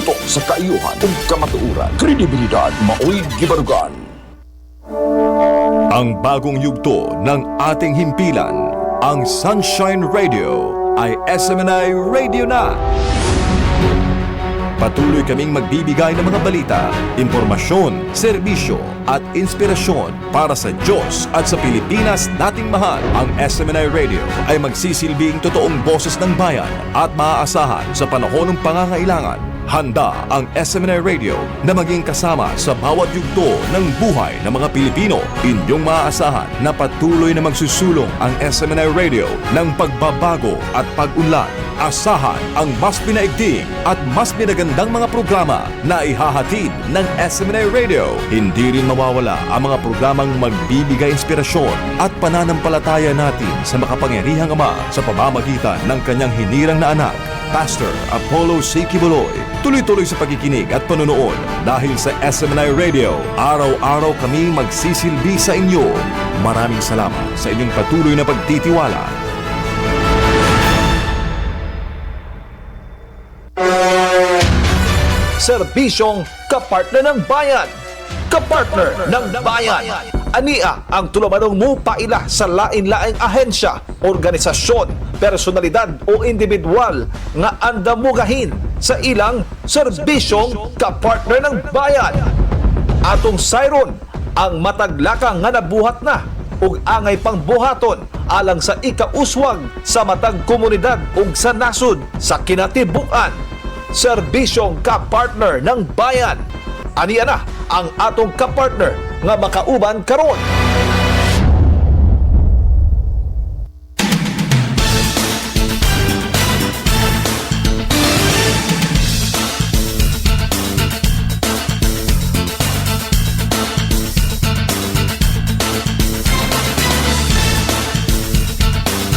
tutok sa kaayuhan ug kamatuoran. Kredibilidad maoy gibarugan. Ang bagong yugto ng ating himpilan, ang Sunshine Radio ay SMNI Radio na. Patuloy kaming magbibigay ng mga balita, impormasyon, serbisyo at inspirasyon para sa Diyos at sa Pilipinas nating mahal. Ang SMNI Radio ay magsisilbing totoong boses ng bayan at maaasahan sa panahon ng pangangailangan. Handa ang SMNI Radio na maging kasama sa bawat yugto ng buhay ng mga Pilipino. Inyong maaasahan na patuloy na magsusulong ang SMNI Radio ng pagbabago at pag-unlad. Asahan ang mas pinaigting at mas pinagandang mga programa na ihahatid ng SMNI Radio. Hindi rin mawawala ang mga programang magbibigay inspirasyon at pananampalataya natin sa makapangyarihang Ama sa pamamagitan ng kanyang hinirang na anak, Pastor Apollo C. Quiboloy. Tuloy-tuloy sa pagkikinig at panonood dahil sa SMNI Radio, araw-araw kami magsisilbi sa inyo. Maraming salamat sa inyong patuloy na pagtitiwala. Serbisyong kapartner ng bayan. Kapartner ng bayan. Ania ang tulamanong mo paila sa lain-laing ahensya, organisasyon, personalidad o individual nga andamugahin sa ilang serbisyong kapartner ng bayan. Atong sayron ang mataglakang nga nabuhat na ug angay pang buhaton alang sa ikauswag sa matag komunidad ug sa nasud sa kinatibuk-an. Serbisyong kapartner ng bayan. Ania na ang atong kapartner nga makauban karon.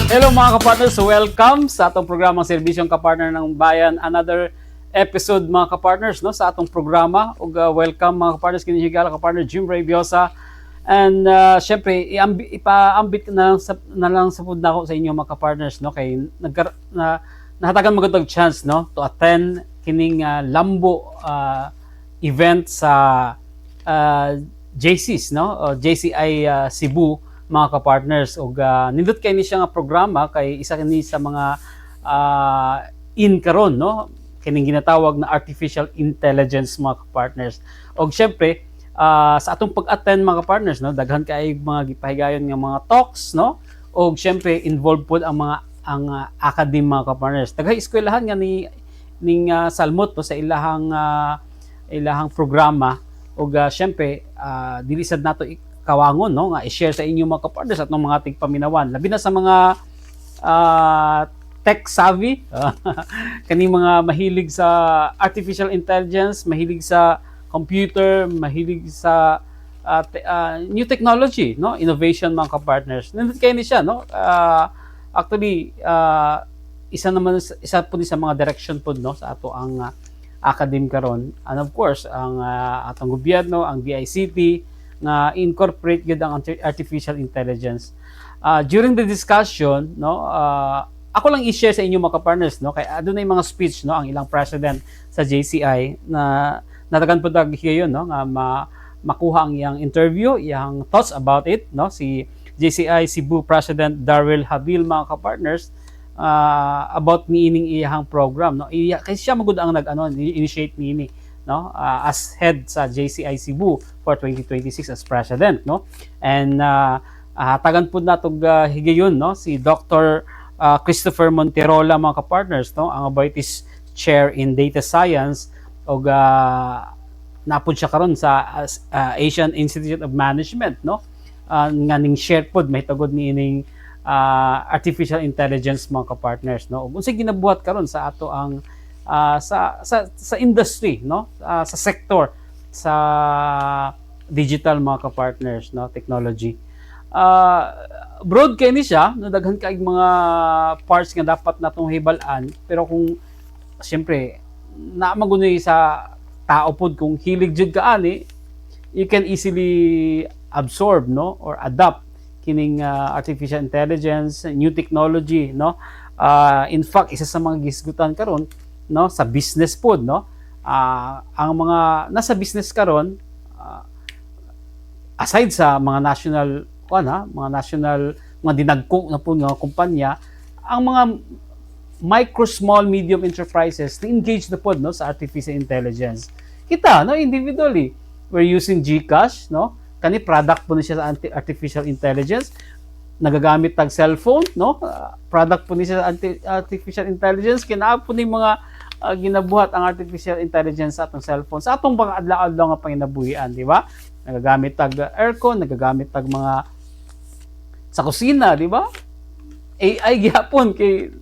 Hello mga kapartners, welcome sa atong programang Serbisyong Kapartner ng Bayan. Another episode mga kapartners no, sa atong programa. Ug welcome mga kapartners, kinihigala kapartner Jim Rabiosa. And syempre, ipaambit na lang sa pud nako sa inyo mga kapartners no, kay nahatagan magandang chance no to attend kining Lambo event sa JC's no, JCI Cebu mga kapartners. Ug nindot kay ni siya nga programa kay isa kini sa mga in karon no, kining ginatawag na artificial intelligence mga kapartners. Og syempre sa atong pag-attend mga kapartners no, daghan kay mga gipahigayon nga mga talks no, og syempre involved pod ang mga academy mga kapartners. Daghay eskwelahan nga ning Salmot no, sa ilahang programa. Og syempre dili sad nato kawangon no nga i-share sa inyo mga kapartners at ng mga tigpaminawan, labi na sa mga tech savvy, kani mga mahilig sa artificial intelligence, mahilig sa computer, mahilig sa new technology, no, innovation mga kapartners. Nandun kayo ni siya, no. Actually, isa po ni sa mga direction po no sa ato ang academy karon, and of course ang atong gobyerno, ang DICT na incorporate gud ang artificial intelligence. During the discussion, no, ako lang i-share sa inyo mga kapartners no, kay adunay mga speech no ang ilang president sa JCI na natagan po daghigayon no nga makuha ang iyang interview, iyang thoughts about it no, si JCI Cebu President Darrell Habil mga kapartners about niining iyang program no. Kay siya magud ang initiate niini no, as head sa JCI Cebu for 2026 as president no. And tagan pud natog higayon no si Dr. Christopher Monterola mga kapartners no, ang Vice Chair in Data Science, og napud siya karon sa Asian Institute of Management no, nga ning share pod mahitagod niining artificial intelligence mga kapartners no. Ug unsay ginabuhat karon sa ato ang sa industry no, sa sector sa digital mga kapartners no, technology. Broad kay ni siya no, daghan kay mga parts nga dapat natong hibalan, pero kung siyempre na magunoy sa tao pod, kung hilig jud ka ani, you can easily absorb no or adapt kining artificial intelligence, new technology no. In fact, isa sa mga gisgutan karon no sa business pod no, Ang mga nasa business karon, aside sa mga national mga dinagkong na po nga kumpanya, ang mga micro, small, medium enterprises na engage na po no, sa artificial intelligence. Kita, no, individually, we're using GCash, no? Kani product po ni siya sa artificial intelligence. Nagagamit tag cellphone, no? Product po ni siya sa artificial intelligence. Kinaa po ni mga ginabuhat ang artificial intelligence sa atong cellphone. Sa atong mga adlaw-adlaw nga panginabuhian, di ba? Nagagamit tag aircon, nagagamit tag mga sa kusina, di ba? AI gyapon kay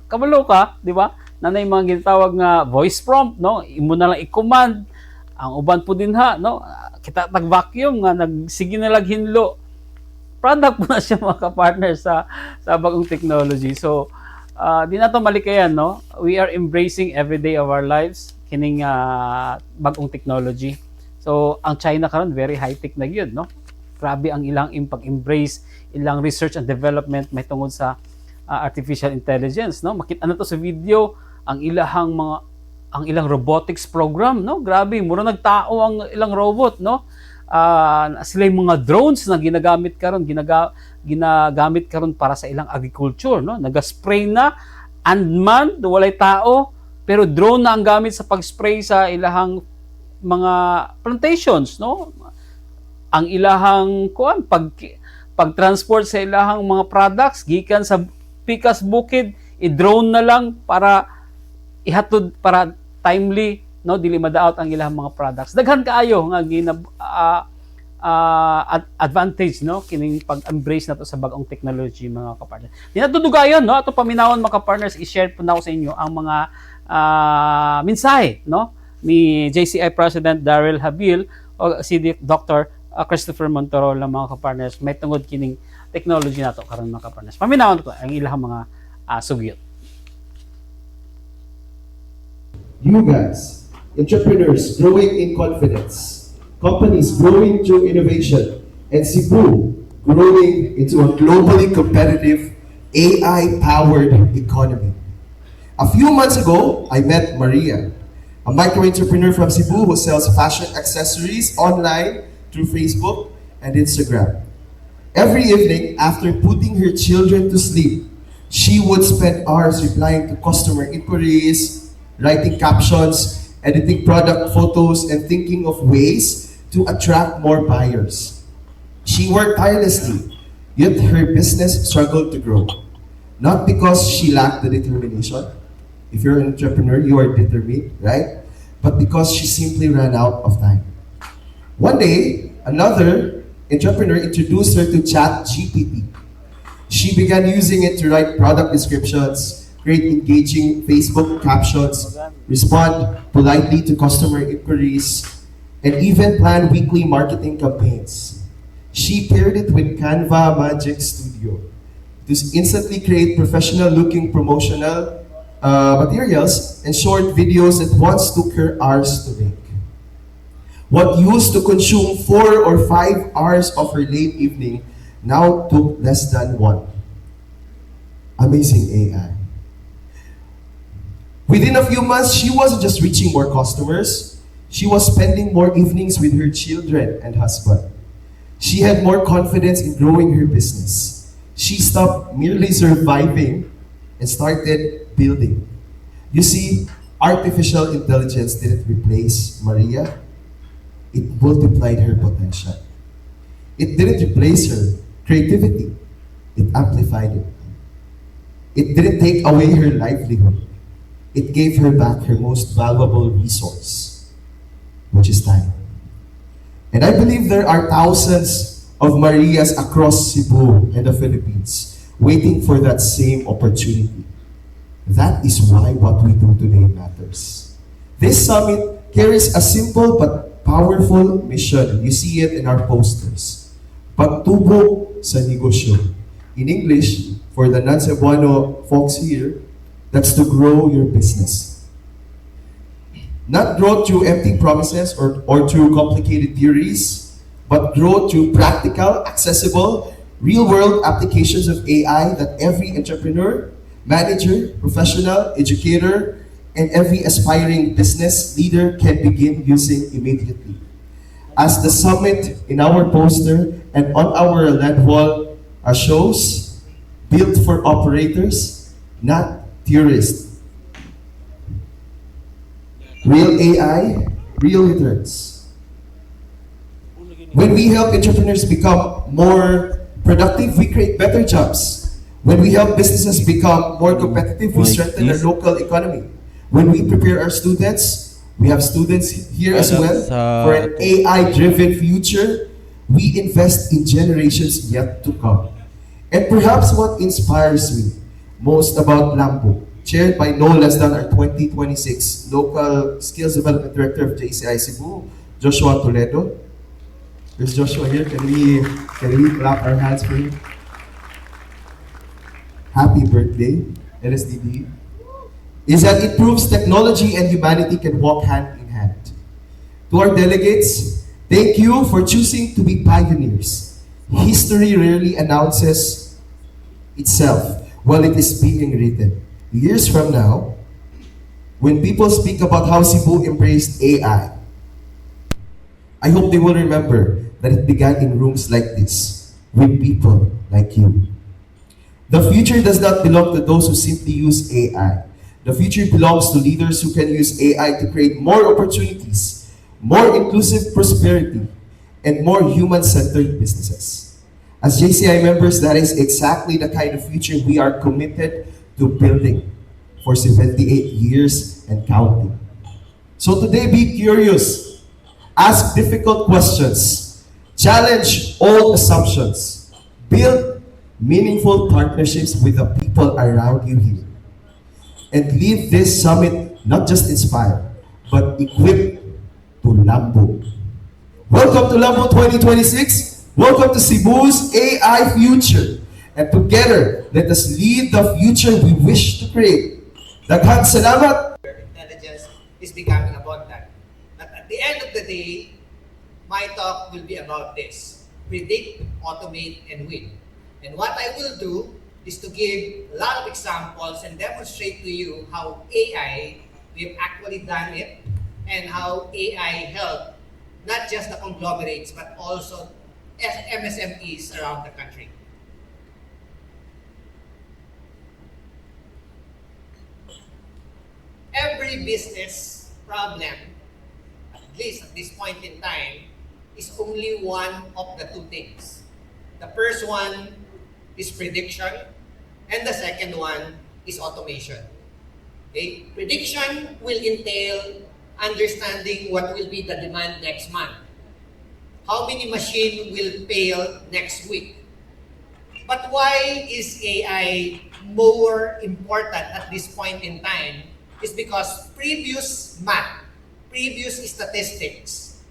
kabalo ka, di ba? Nanay mga ginatawag nga voice prompt, no? Imo na lang i-command. Ang uban po din ha, no? Kita tag vacuum nga nagsige na lag hinlo. Product po na siya mga ka-partner sa bagong technology. So, di na to malikayan, no? We are embracing every day of our lives kining bagong technology. So, ang China karon very high-tech na gyud, no? Grabe ang ilang pag-embrace, ilang research and development may tungod sa artificial intelligence, no? Makita na to sa video ang ilang robotics program, no? Grabe, mura nagtao ang ilang robot, no? Sila yung mga drones na ginagamit karon para sa ilang agriculture, no? Naga-spray na unmanned, walay tao, pero drone na ang gamit sa pag-spray sa ilahang mga plantations, no? Ang ilahang pag-transport sa ilahang mga products gikan sa pikas bukid, i-drone na lang para ihatod para timely, no, dili madaot ang ilang mga products. Daghan kaayo nga advantage, no, kining pag-embrace nato sa bagong technology mga ka-partners. Di natudugayon, no, ato paminawon mga ka-partners, i-share po na ko sa inyo ang mga mensahe, no, ni JCI President Daryl Habil o si Dr. Christopher Montorola mga ka-partners may tungod kining technology nato karon mga ka-partners. Paminawon ko ang ilang mga sugyot. You guys, entrepreneurs growing in confidence, companies growing through innovation, and Cebu growing into a globally competitive AI-powered economy. A few months ago, I met Maria, a micro-entrepreneur from Cebu who sells fashion accessories online through Facebook and Instagram. Every evening, after putting her children to sleep, she would spend hours replying to customer inquiries, writing captions, editing product photos, and thinking of ways to attract more buyers. She worked tirelessly, yet her business struggled to grow. Not because she lacked the determination. If you're an entrepreneur, you are determined, right? But because she simply ran out of time. One day, another entrepreneur introduced her to ChatGPT. She began using it to write product descriptions, create engaging Facebook captions, respond politely to customer inquiries, and even plan weekly marketing campaigns. She paired it with Canva Magic Studio to instantly create professional-looking promotional materials and short videos that once took her hours to make. What used to consume 4 or 5 hours of her late evening now took less than 1. Amazing AI. Within a few months, she wasn't just reaching more customers, she was spending more evenings with her children and husband. She had more confidence in growing her business. She stopped merely surviving and started building. You see, artificial intelligence didn't replace Maria, it multiplied her potential. It didn't replace her creativity, it amplified it. It didn't take away her livelihood. It gave her back her most valuable resource, which is time. And I believe there are thousands of Marias across Cebu and the Philippines waiting for that same opportunity. That is why what we do today matters. This summit carries a simple but powerful mission. You see it in our posters. Pagtubo sa negosyo. In English, for the non-Cebuano folks here, that's to grow your business. Not grow through empty promises or through complicated theories, but grow through practical, accessible, real-world applications of AI that every entrepreneur, manager, professional, educator, and every aspiring business leader can begin using immediately. As the summit in our poster and on our LED wall shows, built for operators, not tourists. Real AI, real returns. When we help entrepreneurs become more productive, we create better jobs. When we help businesses become more competitive, we strengthen our local economy. When we prepare our students, we have students here as well for an AI-driven future. We invest in generations yet to come. And perhaps what inspires me most about Lambo, chaired by no less than our 2026 Local Skills Development Director of JCI Cebu, Joshua Toledo. There's Joshua here. Can we clap our hands for him? Happy birthday, LSDD. Is that it proves technology and humanity can walk hand in hand. To our delegates, thank you for choosing to be pioneers. History rarely announces itself while it is being written. Years from now, when people speak about how Cebu embraced AI, I hope they will remember that it began in rooms like this, with people like you. The future does not belong to those who simply use AI. The future belongs to leaders who can use AI to create more opportunities, more inclusive prosperity, and more human-centered businesses. As JCI members, that is exactly the kind of future we are committed to building for 78 years and counting. So today, be curious, ask difficult questions, challenge old assumptions, build meaningful partnerships with the people around you here, and leave this summit not just inspired, but equipped to Lambo. Welcome to Lambo 2026. Welcome to Cebu's AI future. And together, let us lead the future we wish to create. Daghang salamat. Intelligence is becoming abundant. But at the end of the day, my talk will be about this: predict, automate, and win. And what I will do is to give a lot of examples and demonstrate to you how AI, we've actually done it, and how AI helped not just the conglomerates, but also MSMEs around the country. Every business problem, at least at this point in time, is only one of the two things. The first one is prediction, and the second one is automation. Okay? Prediction will entail understanding what will be the demand next month. How many machines will fail next week? But why is AI more important at this point in time? Is because previous math, previous statistics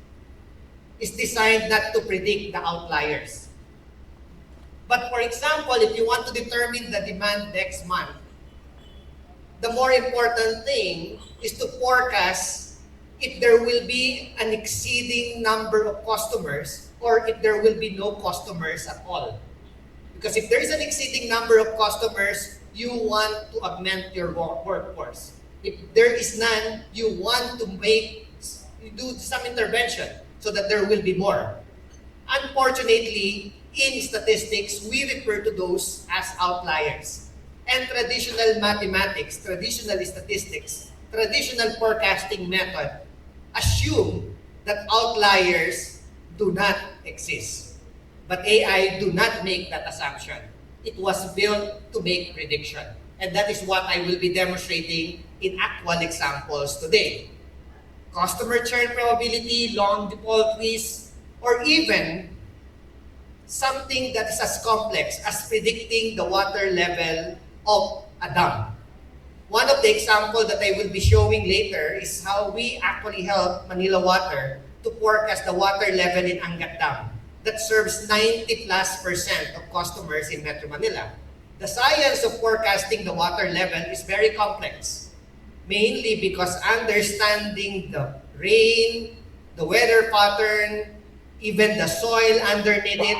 is designed not to predict the outliers. But for example, if you want to determine the demand next month, the more important thing is to forecast if there will be an exceeding number of customers or if there will be no customers at all. Because if there is an exceeding number of customers, you want to augment your workforce. If there is none, you want to do some intervention so that there will be more. Unfortunately, in statistics, we refer to those as outliers. And traditional mathematics, traditional statistics, traditional forecasting method assume that outliers do not exist. But AI do not make that assumption. It was built to make prediction. And that is what I will be demonstrating in actual examples today. Customer churn probability, long default risk, or even something that is as complex as predicting the water level of a dam. One of the examples that I will be showing later is how we actually help Manila Water to forecast the water level in Angat Dam that serves 90+% of customers in Metro Manila. The science of forecasting the water level is very complex, mainly because understanding the rain, the weather pattern, even the soil underneath it,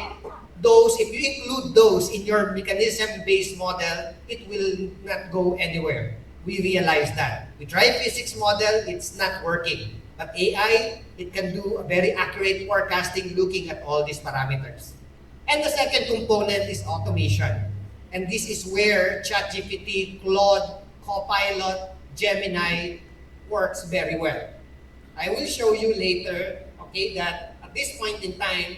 those, if you include those in your mechanism-based model, it will not go anywhere. we realized that. We tried physics model, it's not working. But AI, it can do a very accurate forecasting looking at all these parameters. And the second component is automation. And this is where ChatGPT, Claude, Copilot, Gemini works very well. I will show you later, okay, that at this point in time,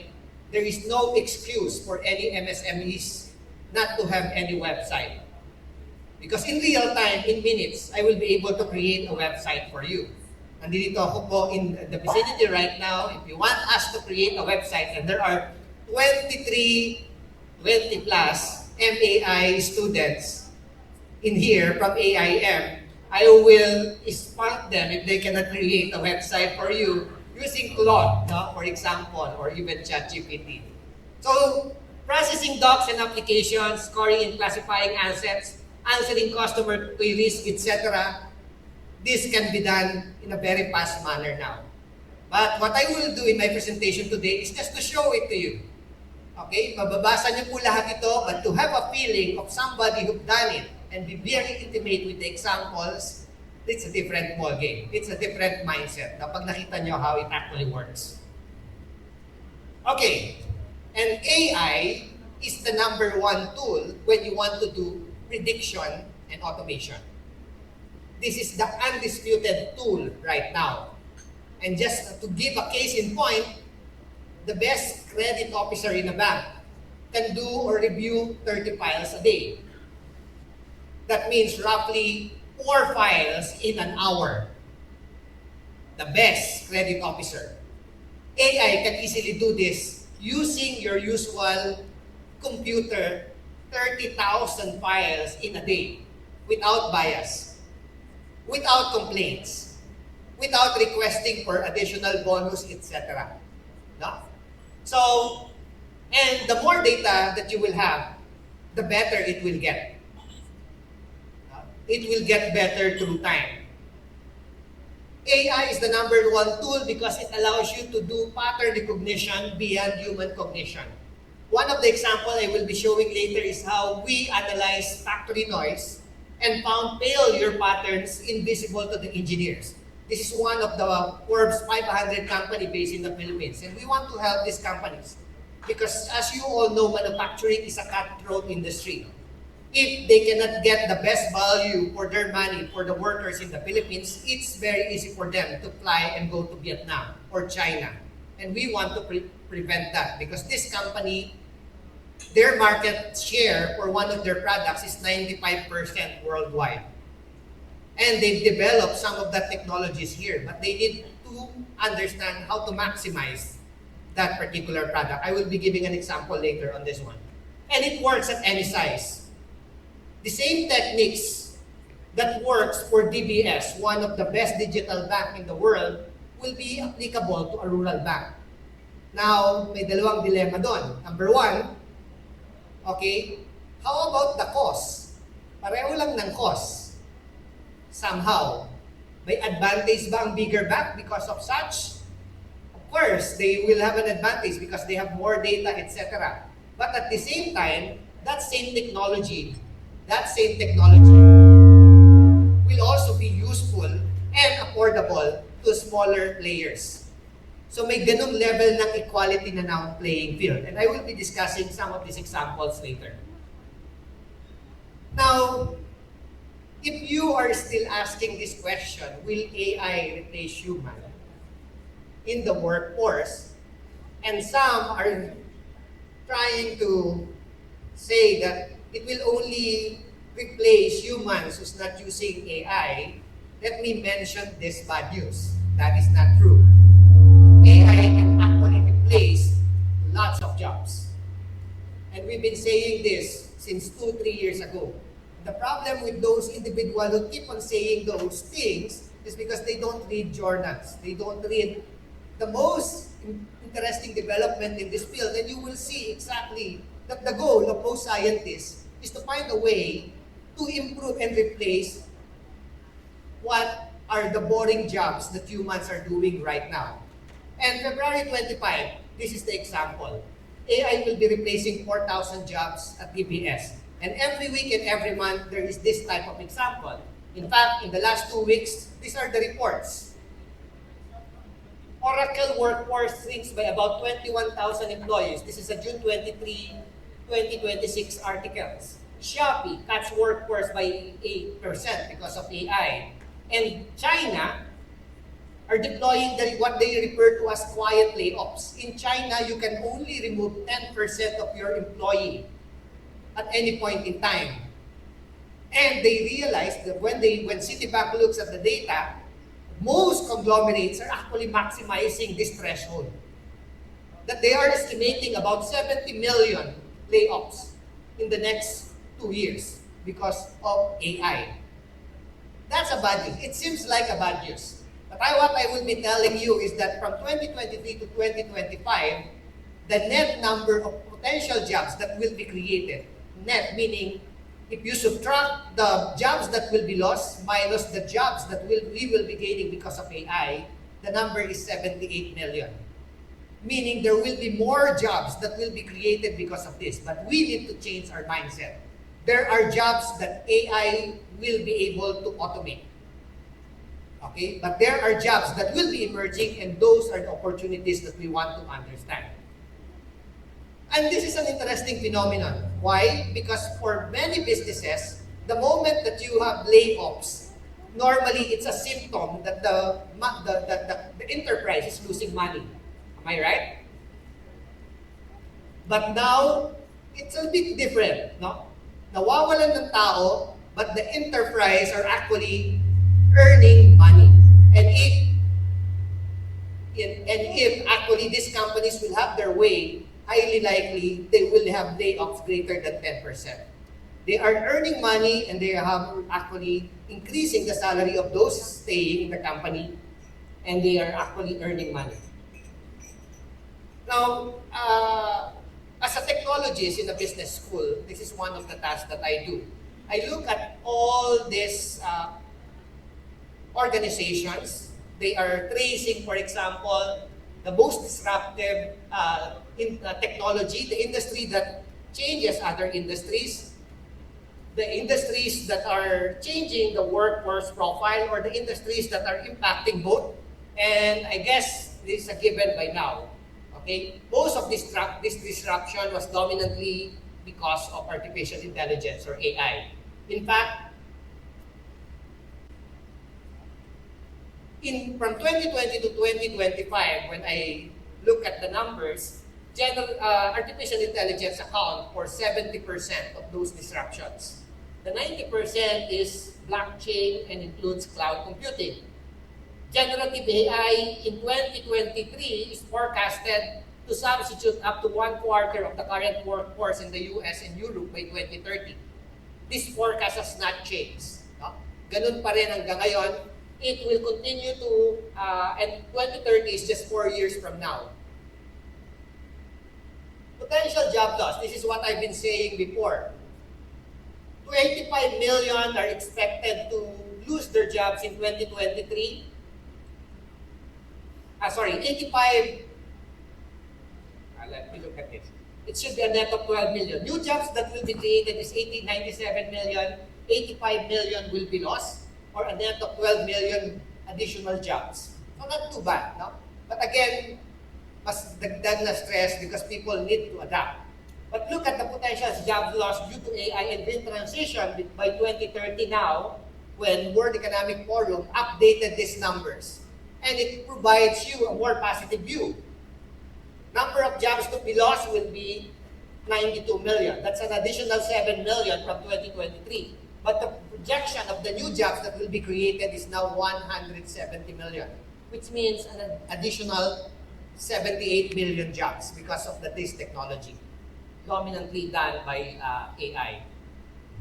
there is no excuse for any MSMEs not to have any website. Because in real time, in minutes, I will be able to create a website for you. Nandito ako po in the vicinity right now. If you want us to create a website, and there are 20 plus MAI students in here from AIM, I will spot them if they cannot create a website for you using Claude, no, for example, or even ChatGPT. So, processing docs and applications, scoring and classifying assets, answering customer queries, etc. This can be done in a very fast manner now. But what I will do in my presentation today is just to show it to you. Okay? Mababasa niyo po lahat ito, but to have a feeling of somebody who've done it and be very intimate with the examples, it's a different ballgame. It's a different mindset kapag nakita niyo how it actually works. Okay. And AI is the #1 tool when you want to do prediction and automation. This is the undisputed tool right now. And just to give a case in point, the best credit officer in a bank can do or review 30 files a day. That means roughly 4 files in an hour. The best credit officer. AI can easily do this using your usual computer, 30,000 files in a day without bias, without complaints, without requesting for additional bonus, etc. No? So, and the more data that you will have, the better it will get. It will get better through time. AI is the #1 tool because it allows you to do pattern recognition beyond human cognition. One of the examples I will be showing later is how we analyze factory noise and found failure patterns invisible to the engineers. This is one of the Forbes 500 company based in the Philippines, and we want to help these companies because, as you all know, manufacturing is a cutthroat industry. If they cannot get the best value for their money for the workers in the Philippines, it's very easy for them to fly and go to Vietnam or China. And we want to prevent that because this company, their market share for one of their products is 95% worldwide. And they've developed some of that technologies here, but they need to understand how to maximize that particular product. I will be giving an example later on this one. And it works at any size. The same techniques that works for DBS, one of the best digital bank in the world, will be applicable to a rural bank. Now, may dalawang dilemma doon. #1, okay, how about the cost? Pareho lang ng cost. Somehow, may advantage ba ang bigger bank because of such? Of course, they will have an advantage because they have more data, etc. But at the same time, that same technology will also be useful and affordable to smaller players. So may ganung level ng equality na ng playing field. And I will be discussing some of these examples later. Now, if you are still asking this question, will AI replace human in the workforce? And some are trying to say that it will only replace humans who's not using AI. Let me mention this bad news. That is not true. AI can actually replace lots of jobs. And we've been saying this since 2-3 years ago. The problem with those individuals who keep on saying those things is because they don't read journals. They don't read the most interesting development in this field. And you will see exactly that the goal of most scientists is to find a way to improve and replace what are the boring jobs that humans are doing right now. And February 25, this is the example. AI will be replacing 4,000 jobs at DBS. And every week and every month, there is this type of example. In fact, in the last 2 weeks, these are the reports. Oracle workforce shrinks by about 21,000 employees. This is a June 23, 2026 articles. Shopee cuts workforce by 8% because of AI. And China are deploying what they refer to as quiet layoffs. In China, you can only remove 10% of your employee at any point in time. And they realized that when Citibank looks at the data, most conglomerates are actually maximizing this threshold. That they are estimating about 70 million layoffs in the next 2 years because of AI. That's a bad news. It seems like a bad news. But what I will be telling you is that from 2023 to 2025, the net number of potential jobs that will be created, net meaning if you subtract the jobs that will be lost minus the jobs that we will be gaining because of AI, the number is 78 million. Meaning there will be more jobs that will be created because of this. But we need to change our mindset. There are jobs that AI will be able to automate. Okay? But there are jobs that will be emerging, and those are the opportunities that we want to understand. And this is an interesting phenomenon. Why? Because for many businesses, the moment that you have layoffs, normally it's a symptom that the enterprise is losing money. Am I right? But now, it's a bit different, no? Nawawalan ng tao, but the enterprise are actually earning money. And if actually these companies will have their way, highly likely they will have layoffs greater than 10%. They are earning money and they are actually increasing the salary of those staying in the company, and they are actually earning money. Now, as a technologist in a business school, this is one of the tasks that I do. I look at all these organizations. They are tracing, for example, the most disruptive technology, the industry that changes other industries, the industries that are changing the workforce profile, or the industries that are impacting both. And I guess this is a given by now. Okay, most of this disruption was dominantly because of artificial intelligence or AI. In fact, from 2020 to 2025, when I look at the numbers, artificial intelligence account for 70% of those disruptions. The 90% is blockchain and includes cloud computing. Generative AI in 2023 is forecasted to substitute up to 1/4 of the current workforce in the US and Europe by 2030. This forecast has not changed. No? Ganun pa rin hanggang ngayon. It will continue to, and 2030 is just 4 years from now. Potential job loss. This is what I've been saying before. 25 million are expected to lose their jobs in 2023. 85. Let me look at this. It should be a net of 12 million. New jobs that will be created is 97 million. 85 million will be lost, or a net of 12 million additional jobs. So not too bad, no? But again, mas dagdag na stress because people need to adapt. But look at the potential jobs lost due to AI and green transition by 2030 now, when World Economic Forum updated these numbers. And it provides you a more positive view. Number of jobs to be lost will be 92 million. That's an additional 7 million from 2023. But the projection of the new jobs that will be created is now 170 million, which means an additional 78 million jobs because of this technology, dominantly done by AI.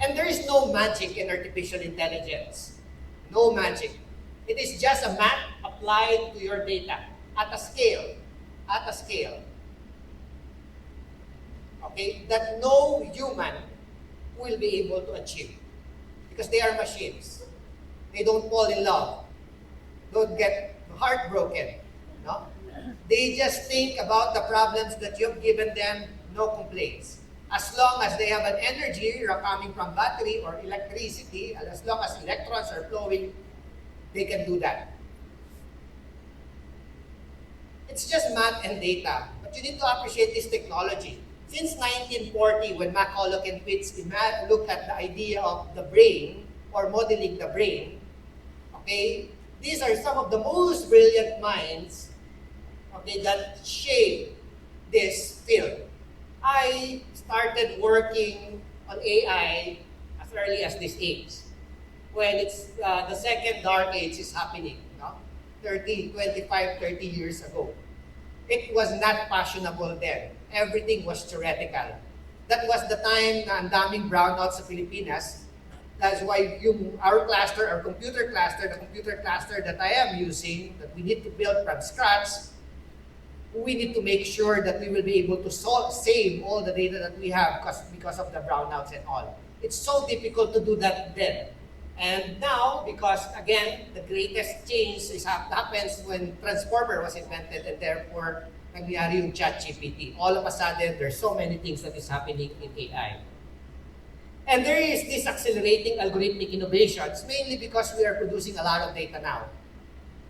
And there is no magic in artificial intelligence. No magic. It is just a math applied to your data at a scale. At a scale. Okay? That no human will be able to achieve. Because they are machines. They don't fall in love. Don't get heartbroken. No? They just think about the problems that you've given them, no complaints. as long as they have an energy coming from battery or electricity, and as long as electrons are flowing, they can do that. It's just math and data, but you need to appreciate this technology. Since 1940, when McCulloch and Pitts looked at the idea of the brain, or modeling the brain, okay, these are some of the most brilliant minds, okay, that shaped this field. I started working on AI as early as this age, when it's the second dark age is happening, 25, 30 years ago. It was not fashionable then. Everything was theoretical. That was the time na ang daming brownouts sa Pilipinas. That's why our cluster, our computer cluster, the computer cluster that I am using, that we need to build from scratch, we need to make sure that we will be able to save all the data that we have because of the brownouts and all. It's so difficult to do that then. And now, because again, the greatest change happens when Transformer was invented, and therefore, nangyari yung ChatGPT. All of a sudden, there's so many things that is happening in AI. And there is this accelerating algorithmic innovations, mainly because we are producing a lot of data now.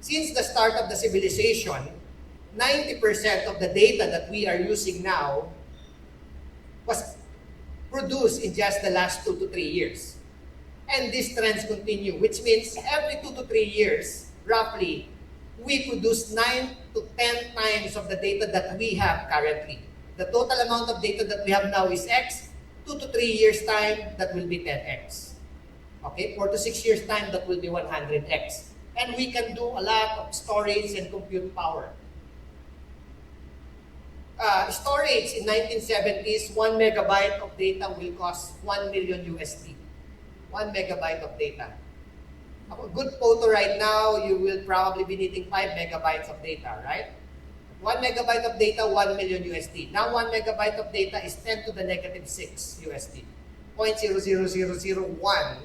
Since the start of the civilization, 90% of the data that we are using now was produced in just the last 2 to 3 years. And these trends continue, which means every 2 to 3 years, roughly, we produce 9 to 10 times of the data that we have currently. The total amount of data that we have now is X. 2 to 3 years time, that will be 10X. Okay, 4 to 6 years time, that will be 100X. And we can do a lot of storage and compute power. Storage in 1970s, 1 megabyte of data will cost $1 million USD. 1 megabyte of data. A good photo right now, you will probably be needing 5 megabytes of data, right? 1 megabyte of data, 1 million USD. Now 1 megabyte of data is 10 to the negative 6 USD. 0.00001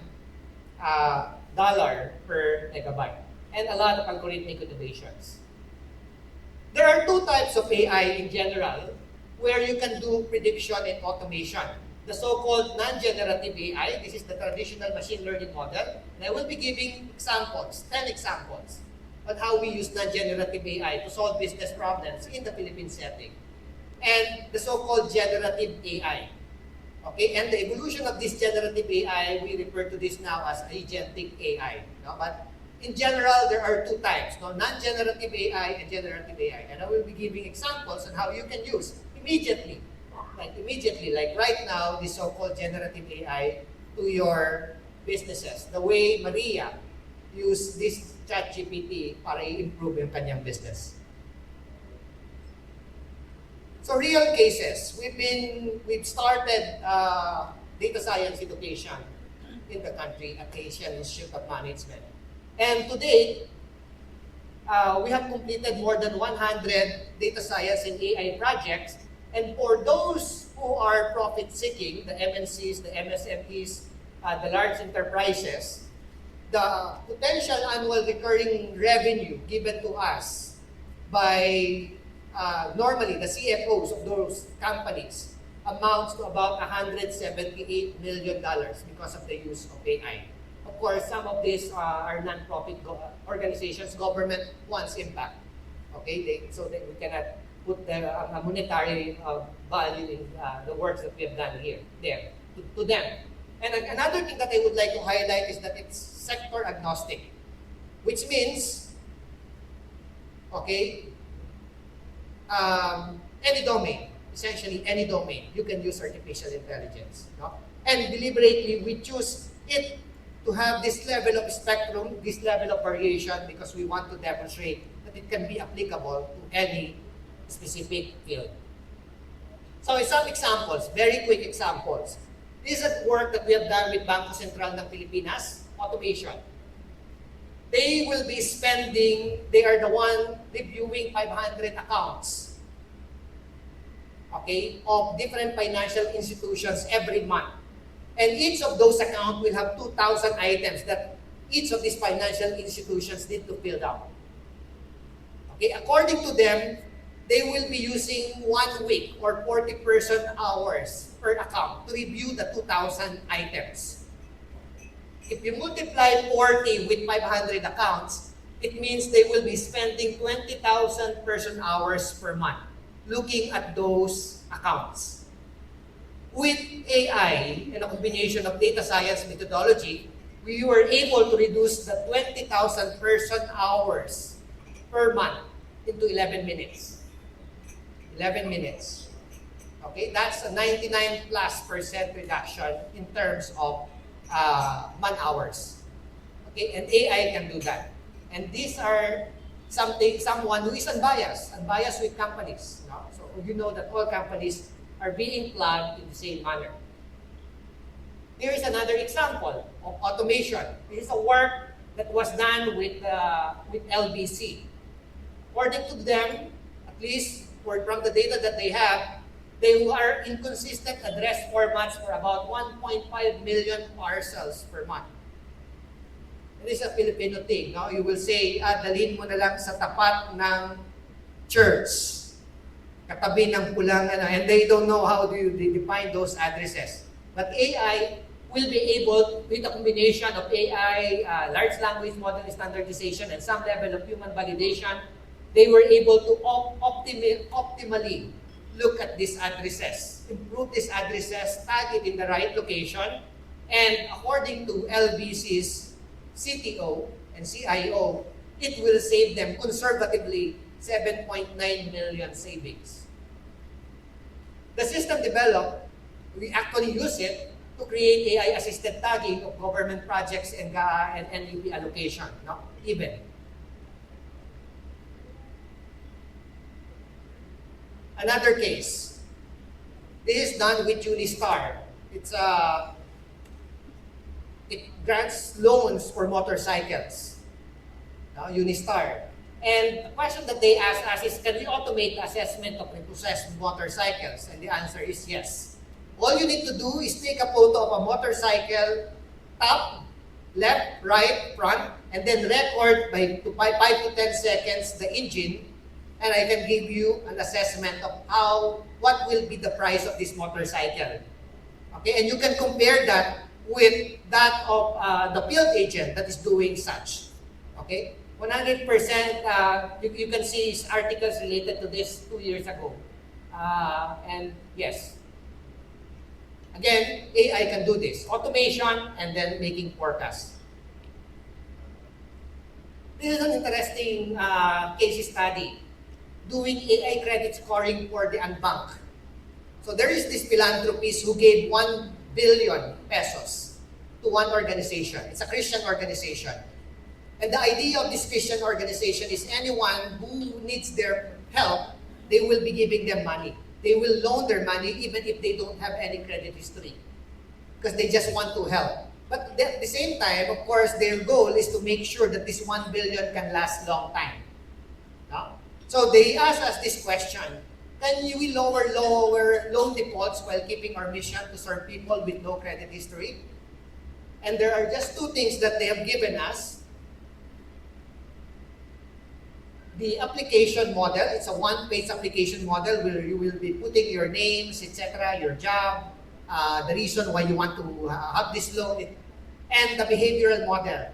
dollar per megabyte. And a lot of algorithmic innovations. There are two types of AI in general where you can do prediction and automation. The so-called non-generative AI, this is the traditional machine learning model. And I will be giving examples, 10 examples, on how we use non-generative AI to solve business problems in the Philippine setting. And the so-called generative AI. Okay, and the evolution of this generative AI, we refer to this now as agentic AI. But in general, there are two types, non-generative AI and generative AI. And I will be giving examples on how you can use immediately, like right now, the so-called generative AI to your businesses. The way Maria used this ChatGPT para i-improve yung kanyang business. So real cases, we've started data science education in the country at the Asian Institute of Management. And today, we have completed more than 100 data science and AI projects. And for those who are profit-seeking, the MNCs, the MSMEs, the large enterprises, the potential annual recurring revenue given to us by normally the CFOs of those companies amounts to about $178 million because of the use of AI. Of course, some of these are non-profit organizations. Government wants impact. Okay, so we cannot put the monetary value in the works that we have done there to them. And another thing that I would like to highlight is that it's sector agnostic, which means, okay, any domain, essentially any domain, you can use artificial intelligence. And deliberately, we choose it to have this level of spectrum, this level of variation, because we want to demonstrate that it can be applicable to any specific field. So some examples, very quick examples. This is work that we have done with Bangko Sentral ng Pilipinas, automation. They will be spending, they are the one reviewing 500 accounts, okay, of different financial institutions every month. And each of those accounts will have 2,000 items that each of these financial institutions need to fill out. Okay, according to them, they will be using 1 week or 40 person hours per account to review the 2,000 items. If you multiply 40 with 500 accounts, it means they will be spending 20,000 person hours per month looking at those accounts. With AI and a combination of data science methodology, we were able to reduce the 20,000 person hours per month into 11 minutes. 11 minutes. Okay, that's a 99+% reduction in terms of man hours. Okay, and AI can do that. And these are someone who is unbiased with companies. No? So you know that all companies are being plugged in the same manner. Here is another example of automation. This is a work that was done with LBC. According to them, at least from the data that they have, they are inconsistent address formats for about 1.5 million parcels per month. It is a Filipino thing. No? You will say, dalhin mo na lang sa tapat ng church, katabi ng pulang, and they don't know how do you define those addresses. But AI will be able, with a combination of AI, large language model standardization, and some level of human validation, they were able to optimally look at these addresses, improve these addresses, tag it in the right location, and according to LBC's CTO and CIO, it will save them conservatively 7.9 million savings. The system developed, we actually use it to create AI-assisted tagging of government projects and NUP allocation, no? Even. Another case. This is done with Unistar. It grants loans for motorcycles. Unistar. And the question that they asked us is, can we automate the assessment of repossessed motorcycles? And the answer is yes. All you need to do is take a photo of a motorcycle, top, left, right, front, and then record by 5 to 10 seconds the engine, and I can give you an assessment of what will be the price of this motorcycle. Okay, and you can compare that with that of the field agent that is doing such. Okay, 100%. You can see articles related to this 2 years ago, and yes. Again, AI can do this. Automation and then making forecasts. This is an interesting case study. Doing AI credit scoring for the unbanked. So there is this philanthropist who gave 1 billion pesos to one organization. It's a Christian organization. And the idea of this Christian organization is anyone who needs their help, they will be giving them money. They will loan their money even if they don't have any credit history, because they just want to help. But at the same time, of course, their goal is to make sure that this 1 billion can last long time. No? So they asked us this question: can we lower loan defaults while keeping our mission to serve people with no credit history? And there are just 2 things that they have given us. The application model, it's a one-page application model where you will be putting your names, etc., your job, the reason why you want to have this loan, and the behavioral model.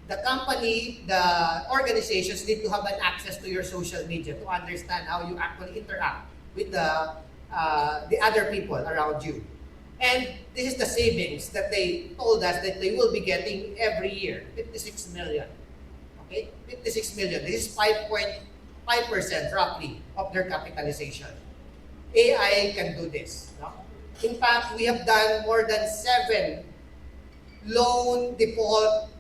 The company, the organizations need to have an access to your social media to understand how you actually interact with the other people around you. And this is the savings that they told us that they will be getting every year, 56 million. Okay, 56 million. This is 5.5% roughly of their capitalization. AI can do this. No? In fact, we have done more than 7 loan default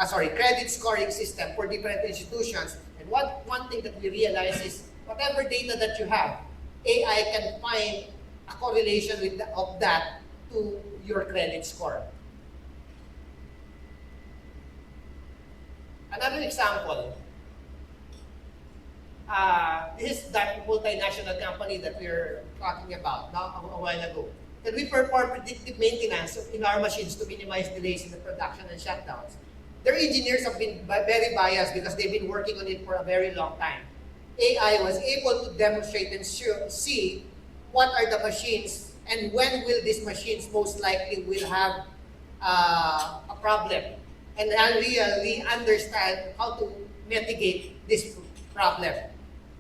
credit scoring system for different institutions. And one thing that we realize is whatever data that you have, AI can find a correlation of that to your credit score. Another example, this is that multinational company that we're talking about now a while ago. Can we perform predictive maintenance in our machines to minimize delays in the production and shutdowns? Their engineers have been very biased because they've been working on it for a very long time. AI was able to demonstrate and see what are the machines and when will these machines most likely will have a problem, and really understand how to mitigate this problem.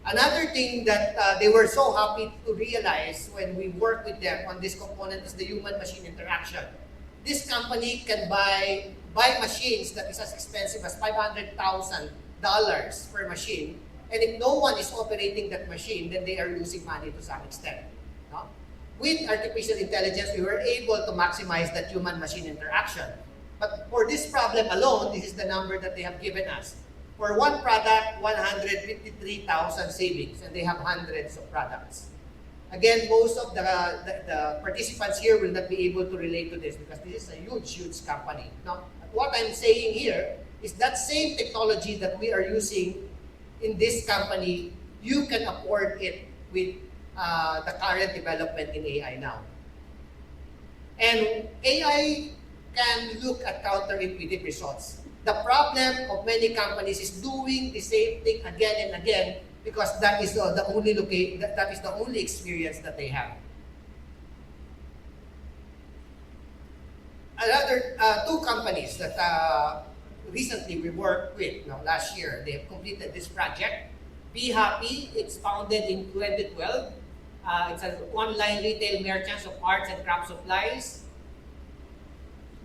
Another thing that they were so happy to realize when we work with them on this component is the human-machine interaction. This company can buy machines that is as expensive as $500,000 per machine, and if no one is operating that machine, then they are losing money to some extent. No? With artificial intelligence, we were able to maximize that human-machine interaction. But for this problem alone, this is the number that they have given us. For one product, 153,000 savings, and they have hundreds of products. Again, most of the participants here will not be able to relate to this because this is a huge, huge company. Now, what I'm saying here is that same technology that we are using in this company, you can afford it with the current development in AI now. And AI can look at counterintuitive results. The problem of many companies is doing the same thing again and again because that is the only experience that they have. Another two companies that recently we worked with last year, they have completed this project. Be Happy, it's founded in 2012. It's an online retail merchant of arts and craft supplies.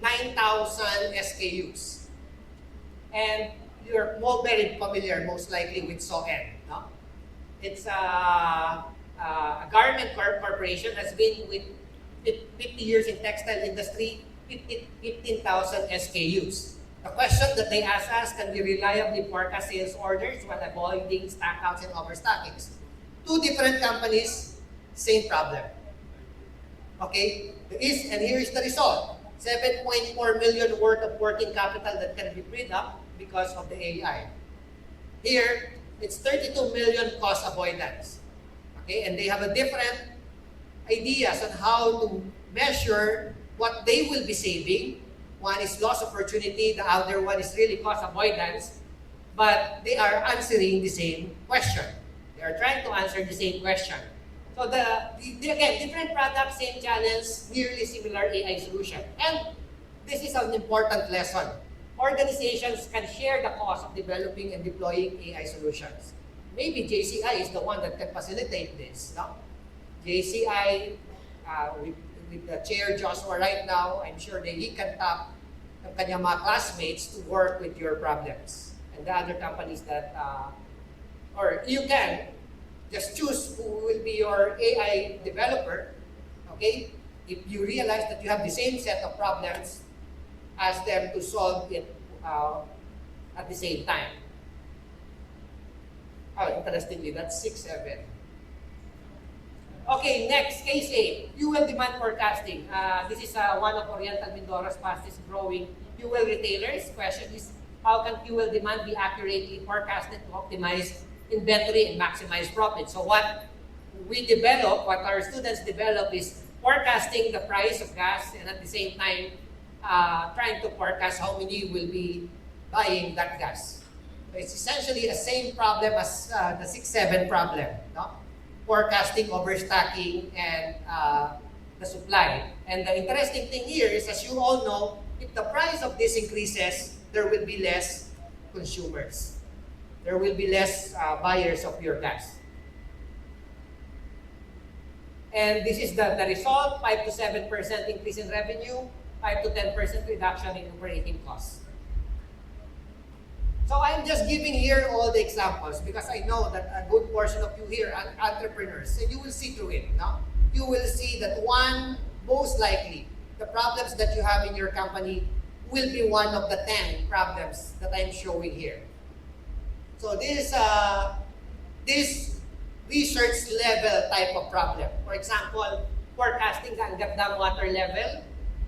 9,000 SKUs. And you're very familiar, most likely, with SOEN. No? It's a garment corporation, has been with 50 years in textile industry, 15,000 SKUs. The question that they ask us, can we reliably forecast sales orders while avoiding stockouts and overstockings? Two different companies, same problem. Okay? And here is the result. 7.4 million worth of working capital that can be freed up because of the AI. Here, it's 32 million cost avoidance. Okay, and they have a different ideas on how to measure what they will be saving. One is loss opportunity, the other one is really cost avoidance, but they are answering the same question. They are trying to answer the same question. So again, different products, same challenge, nearly similar AI solution. And this is an important lesson. Organizations can share the cost of developing and deploying AI solutions. Maybe JCI is the one that can facilitate this. No? JCI, with the chair Joshua right now, I'm sure that he can tap ng kanyang mga classmates to work with your problems. And the other companies that, or you can just choose who will be your AI developer, okay? If you realize that you have the same set of problems, ask them to solve it at the same time. Oh, interestingly, that's 6-7. Okay, next, case A, fuel demand forecasting. This is one of Oriental Mindoro's fastest growing fuel retailers. Question is, how can fuel demand be accurately forecasted to optimize inventory and maximize profit? So what we develop, what our students develop is forecasting the price of gas and at the same time trying to forecast how many will be buying that gas. So it's essentially the same problem as the 6-7 problem, no? Forecasting, overstocking, and the supply. And the interesting thing here is, as you all know, if the price of this increases, there will be less consumers. There will be less buyers of your gas. And this is the result, 5 to 7% increase in revenue, 5 to 10% reduction in operating costs. So I'm just giving here all the examples because I know that a good portion of you here are entrepreneurs, and you will see through it. No? You will see that most likely, the problems that you have in your company will be one of the 10 problems that I'm showing here. So this research level type of problem. For example, forecasting the Angat Dam water level.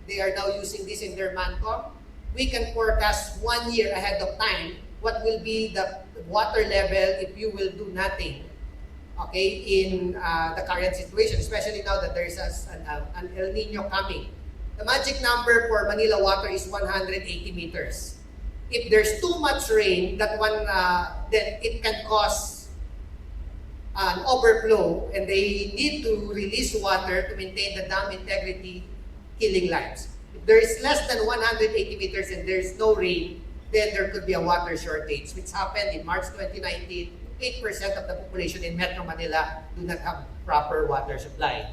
They are now using this in their Mancom. We can forecast 1 year ahead of time what will be the water level if you will do nothing, okay, in the current situation, especially now that there is an El Nino coming. The magic number for Manila water is 180 meters. If there's too much rain, then it can cause an overflow and they need to release water to maintain the dam integrity, killing lives. If there is less than 180 meters and there is no rain, then there could be a water shortage, which happened in March 2019. 8% of the population in Metro Manila do not have proper water supply.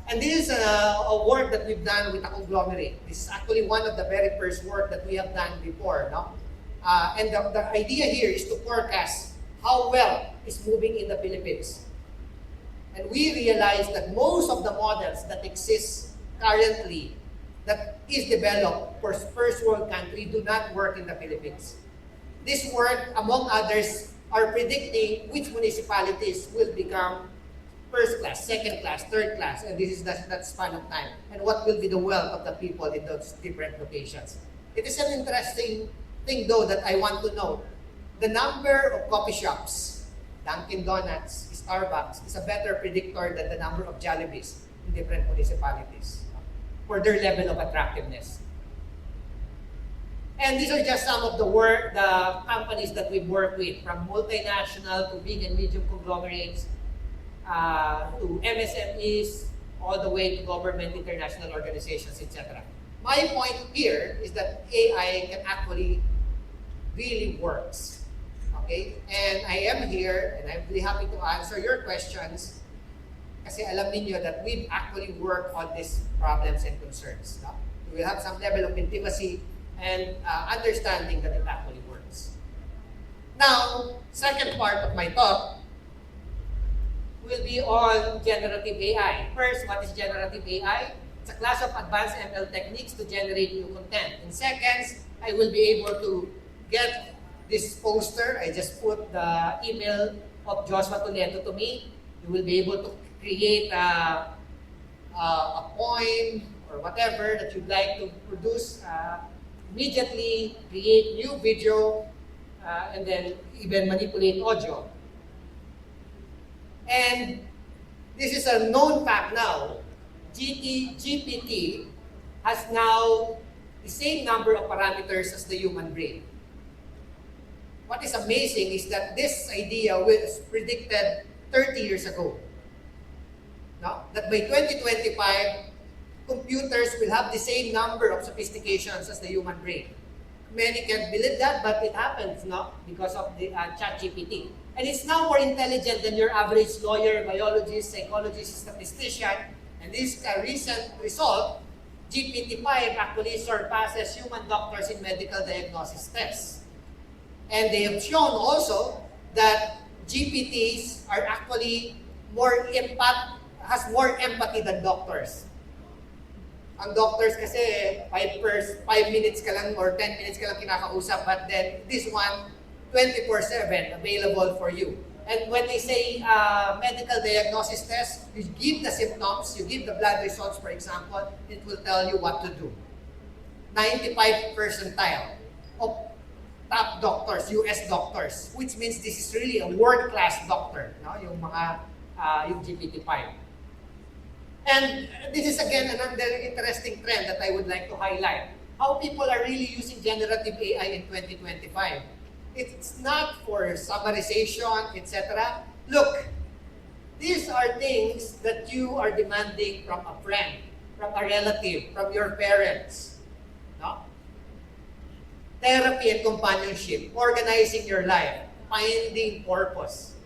And this is a work that we've done with a conglomerate. This is actually one of the very first work that we have done before. No? And the idea here is to forecast how well is moving in the Philippines. And we realize that most of the models that exist currently that is developed for first world country do not work in the Philippines. This work, among others, are predicting which municipalities will become first class, second class, third class, and this is that span of time, and what will be the wealth of the people in those different locations. It is an interesting thing, though, that I want to note. The number of coffee shops, Dunkin' Donuts, Starbucks, is a better predictor than the number of Jollibees in different municipalities for their level of attractiveness. And these are just some of the companies that we've worked with, from multinational to big and medium conglomerates, to MSMEs, all the way to government, international organizations, etc. My point here is that AI can actually really works. Okay? And I am here, and I'm really happy to answer your questions kasi alam niyo that we've actually worked on these problems and concerns. No? We will have some level of intimacy and understanding that it actually works. Now, second part of my talk will be on generative AI. First, what is generative AI? It's a class of advanced ML techniques to generate new content. In seconds, I will be able to get this poster. I just put the email of Joshua Toledo to me. You will be able to create a poem or whatever that you'd like to produce. Immediately create new video and then even manipulate audio. And this is a known fact now. GPT has now the same number of parameters as the human brain. What is amazing is that this idea was predicted 30 years ago. No? That by 2025, computers will have the same number of sophistications as the human brain. Many can't believe that, but it happens, no? Because of the ChatGPT. And it's now more intelligent than your average lawyer, biologist, psychologist, statistician. And this recent result, GPT-5 actually surpasses human doctors in medical diagnosis tests. And they have shown also that GPTs are actually has more empathy than doctors. Ang doctors kasi 5 minutes ka lang or 10 minutes ka lang kinakausap, but then this one 24/7 available for you. And when they say medical diagnosis test, you give the symptoms, you give the blood results, for example, it will tell you what to do. 95th percentile of top doctors, US doctors, which means this is really a world-class doctor, no? Yung GPT-5. And this is again another interesting trend that I would like to highlight. How people are really using generative AI in 2025. It's not for summarization, etc. Look, these are things that you are demanding from a friend, from a relative, from your parents. No? Therapy and companionship, organizing your life, finding purpose.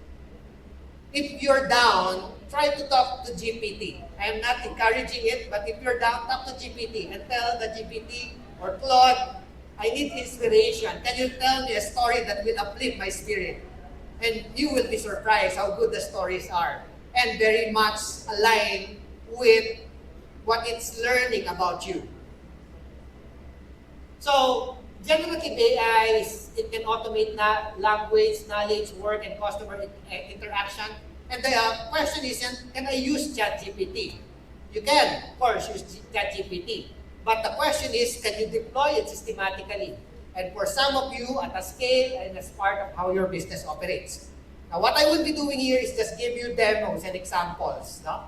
If you're down, try to talk to GPT. I'm not encouraging it, but if you're down, talk to GPT and tell the GPT or Claude, I need inspiration. Can you tell me a story that will uplift my spirit? And you will be surprised how good the stories are and very much align with what it's learning about you. So, generative AI, it can automate language, knowledge, work, and customer interaction. And the question is, can I use ChatGPT? You can, of course, use ChatGPT. But the question is, can you deploy it systematically? And for some of you, at a scale and as part of how your business operates. Now, what I will be doing here is just give you demos and examples. No?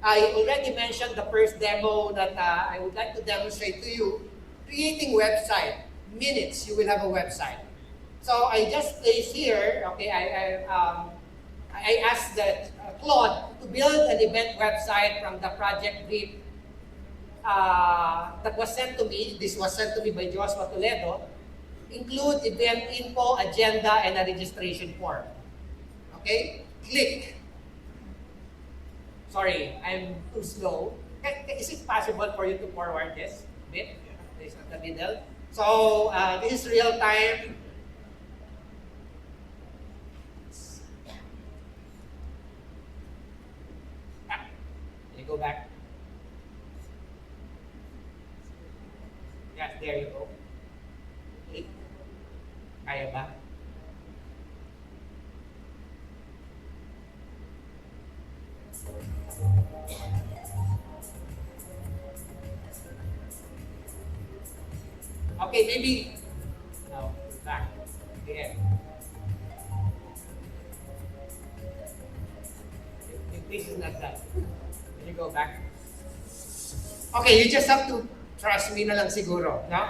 I already mentioned the first demo that I would like to demonstrate to you. Creating website. Minutes, you will have a website. So I just place here, okay, I asked that Claude to build an event website from the project brief that was sent to me. This was sent to me by Joshua Toledo. Include event info, agenda, and a registration form. Okay? Click. Sorry, I'm too slow. Is it possible for you to forward this bit? This at the middle. So, this is real time. Can you go back? Yes, there you go. Click. Kaya ba? Okay, maybe now back again. If this is not that, can you go back? Okay, you just have to trust me na lang siguro, no?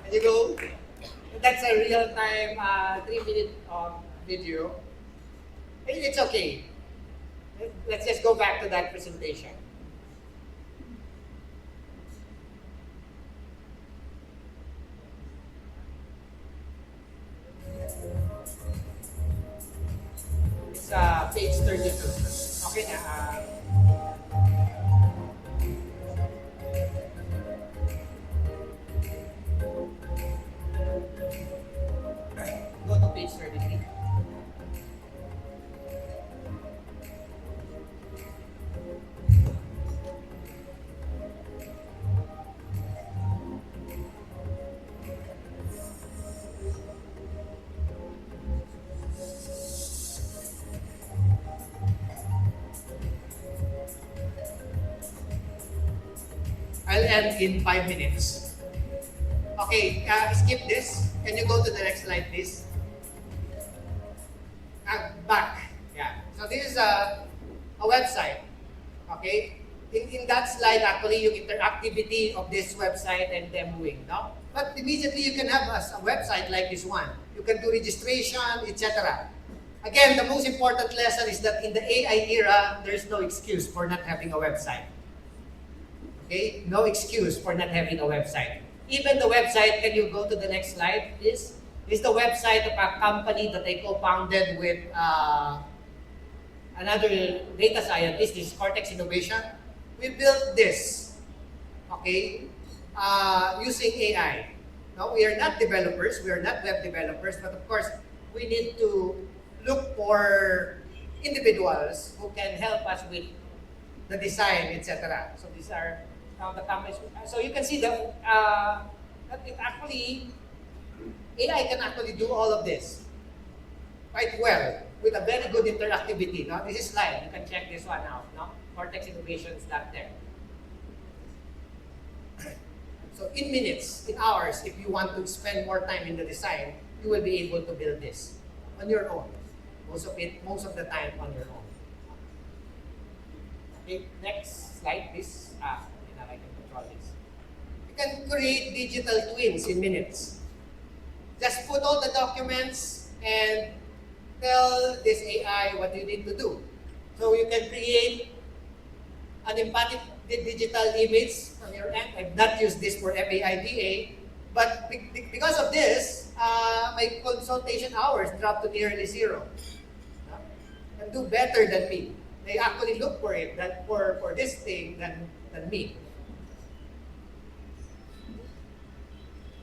Can you go? That's a real-time 3-minute video. It's okay. Let's just go back to that presentation. It's page 32. Okay na. Go to page 33. I'll end in 5 minutes. Okay, skip this. Can you go to the next slide, please? Back. Yeah. So this is a website. Okay. In that slide, actually, yung interactivity of this website and demoing, no? But immediately you can have a website like this one. You can do registration, etc. Again, the most important lesson is that in the AI era, there's no excuse for not having a website. Okay? No excuse for not having a website. Even the website, can you go to the next slide, please? This is the website of a company that I co-founded with another data scientist, this is Cortex Innovation. We built this, okay, using AI. No, we are not developers, we are not web developers, but of course, we need to look for individuals who can help us with the design, etc. So these are the companies. So you can see that it actually, AI can actually do all of this quite well with a very good interactivity. No? This is live. You can check this one out. No? Cortex Innovations .tech. So in minutes, in hours, if you want to spend more time in the design, you will be able to build this on your own. Most of the time on your own. Okay, next slide, please. I can control this. You can create digital twins in minutes. Just put all the documents and tell this AI what you need to do. So you can create an embodied digital image from your end. I've not used this for FAIDA, but because of this, my consultation hours dropped to nearly zero. Can do better than me. They actually look for it, for this thing than me.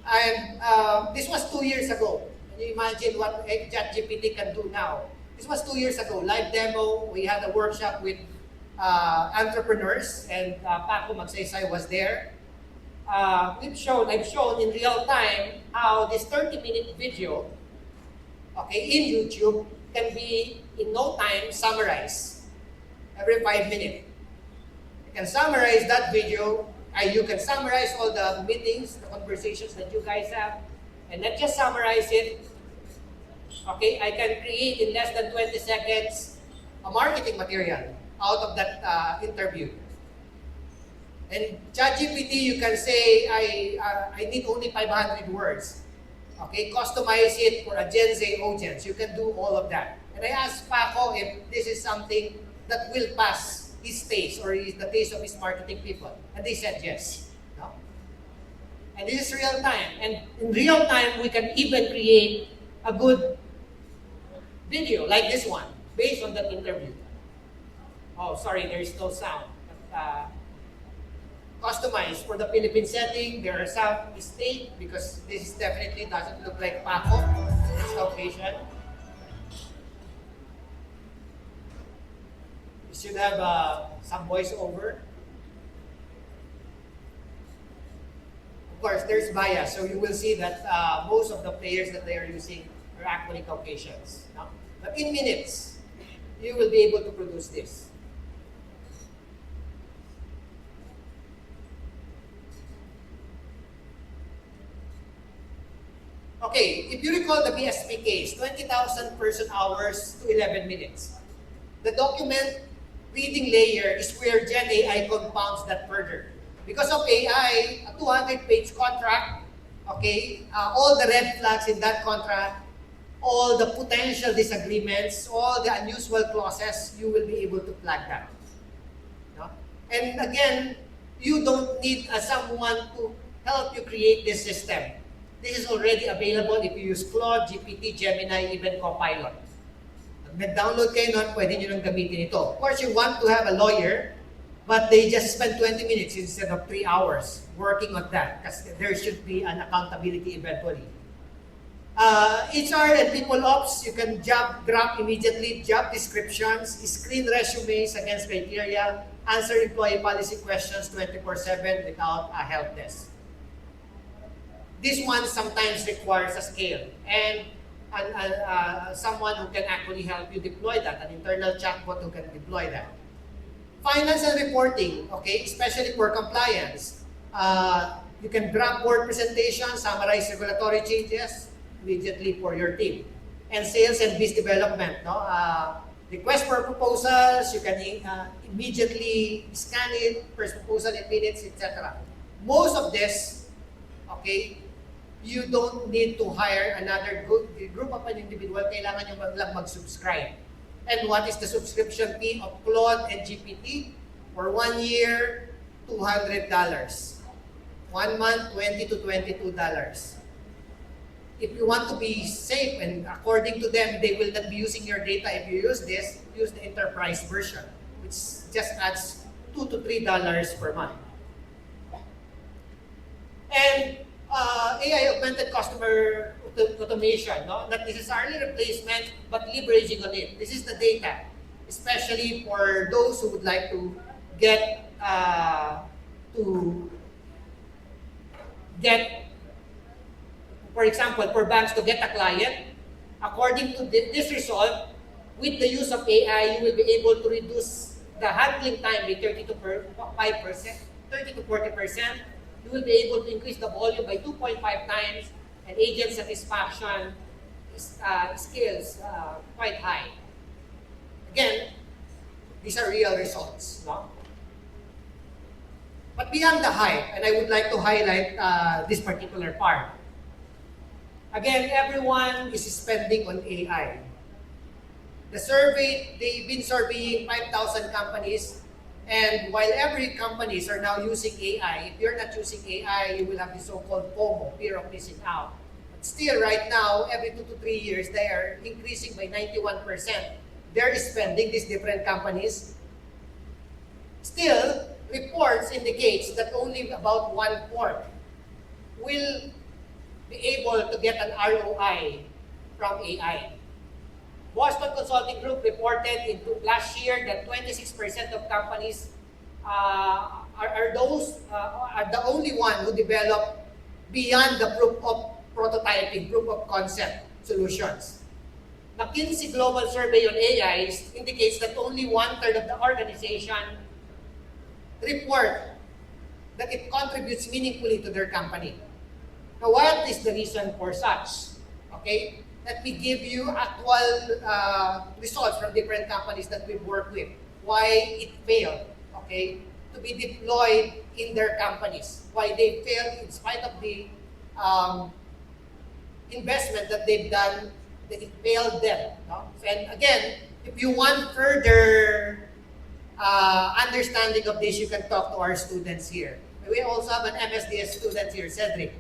And this was 2 years ago. Can you imagine what ChatGPT can do now? This was 2 years ago. Live demo. We had a workshop with entrepreneurs, and Paco Magsaysay was there. I've shown in real time how this 30-minute video, okay, in YouTube can be in no time summarized every 5 minutes. You can summarize that video. You can summarize all the meetings, the conversations that you guys have, and not just summarize it. Okay, I can create in less than 20 seconds a marketing material out of that interview. And ChatGPT, you can say, I need only 500 words. Okay, customize it for a Gen Z audience. You can do all of that. And I asked Paco if this is something that will pass his taste or the taste of his marketing people. And they said yes. No? And this is real time. And in real time, we can even create a good video like this one based on that interview. Oh, sorry, there is no sound. But, customized for the Philippine setting. There are some mistake because this definitely doesn't look like Paco. It's Caucasian. You should have some voiceover. Of course, there's bias, so you will see that most of the players that they are using are actually Caucasians. No? But in minutes, you will be able to produce this. Okay, if you recall the BSP case, 20,000 person hours to 11 minutes. The document reading layer is where Gen AI compounds that further. Because of AI, a 200-page contract, okay, all the red flags in that contract, all the potential disagreements, all the unusual clauses, you will be able to flag that. No? And again, you don't need someone to help you create this system. This is already available if you use Claude, GPT, Gemini, even Copilot. Pag nag-download kayo nun, pwede nyo nang gamitin ito. Of course, you want to have a lawyer, but they just spend 20 minutes instead of 3 hours working on that because there should be an accountability eventually. HR and people ops, you can drop immediately job descriptions, screen resumes against criteria, answer employee policy questions 24/7 without a help desk. This one sometimes requires a scale and someone who can actually help you deploy that, an internal chatbot who can deploy that. Finance and reporting, okay, especially for compliance. You can draft board presentations, summarize regulatory changes immediately for your team. And sales and biz development, no? Request for proposals, you can immediately scan it, first proposal in minutes, etc. Most of this, okay, you don't need to hire another group of an individual. Kailangan nyo lang mag-subscribe. And what is the subscription fee of Claude and GPT? For 1 year, $200. 1 month, $20 to $22. If you want to be safe, and according to them, they will not be using your data if you use this, use the enterprise version, which just adds $2 to $3 per month. And AI augmented customer automation, no? Not necessarily replacement, but leveraging on it. This is the data, especially for those who would like to get for example, for banks to get a client. According to this result, with the use of AI, you will be able to reduce the handling time by 30 to 40%. You will be able to increase the volume by 2.5 times, and agent satisfaction skills quite high. Again, these are real results. No? But beyond the hype, and I would like to highlight this particular part. Again, everyone is spending on AI. The survey, they've been surveying 5,000 companies. And while every companies are now using AI, if you're not using AI, you will have the so-called FOMO, fear of missing out. But still, right now, every 2 to 3 years, they are increasing by 91%. They're spending, these different companies. Still, reports indicates that only about 1/4 will be able to get an ROI from AI. Boston Consulting Group reported last year that 26% of companies are the only one who develop beyond the proof of prototyping, proof of concept solutions. McKinsey Global Survey on AI indicates that only 1/3 of the organization report that it contributes meaningfully to their company. Now, what is the reason for such? Okay? Let me give you actual results from different companies that we've worked with. Why it failed, okay, to be deployed in their companies. Why they failed in spite of the investment that they've done it failed them. No? And again, if you want further understanding of this, you can talk to our students here. We also have an MSDS student here, Cedric.